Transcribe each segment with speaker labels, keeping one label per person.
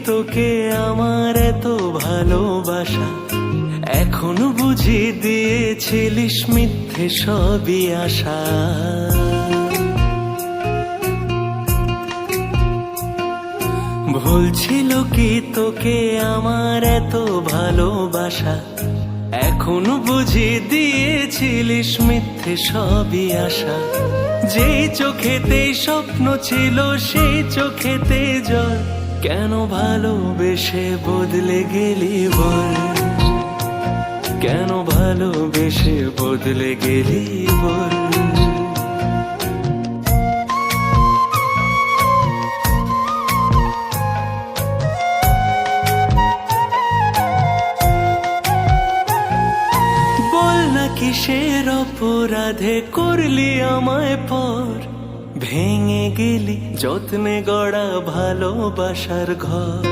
Speaker 1: তোকে আমার এত ভালোবাসা, এখন বুঝি দিয়েছিলিস মিথ্যে সবই আশা। ভুল ছিল কি তোকে আমার এত ভালোবাসা, এখন বুঝি দিয়েছিলিস মিথ্যে সবই আশা। যেই চোখেতে স্বপ্ন ছিল সেই চোখেতে জল, কেন ভালোবেসে বদলে গেলি বল, কেন ভালোবেসে বদলে গেলি বল। বল না কিসের অপরাধে করলি আমায় পর, ভেঙে গেলি যত্নে গড়া ভালোবাসার ঘর।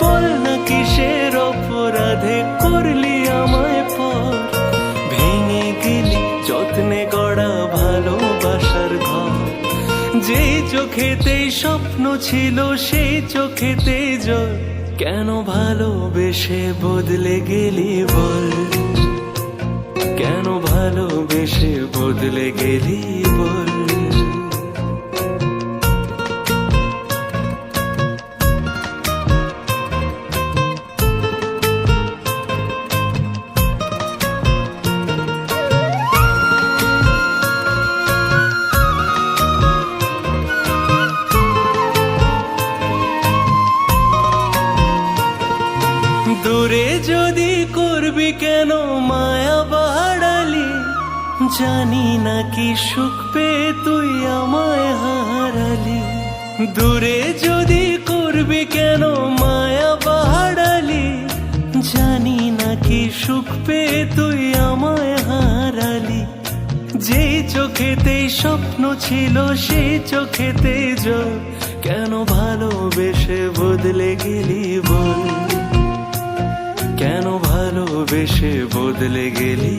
Speaker 1: বল না কিসের অপরাধে করলি আমায় পর, ভেঙে গেলি যত্নে গড়া ভালোবাসার ঘর। যেই চোখেতেই স্বপ্ন ছিল সেই চোখেতে জল, কেন ভালোবেসে বদলে গেলি বল, কেন ভালোবেসে বদলে গেলি বল। দূরে যদি করবি কেন মায়া বাড়ালি, জানি না কি সুখ পেয়ে তুই আমায় হারালি। দূরে যদি করবি কেন মায়া বাড়ালি, জানি না কি সুখ পেয়ে তুই আমায় হারালি। যেই চোখেতে স্বপ্ন ছিল সেই চোখেতে জল, কেন ভালোবেসে বদলে গেলি বল, কেন ভালোবেসে বদলে গেলি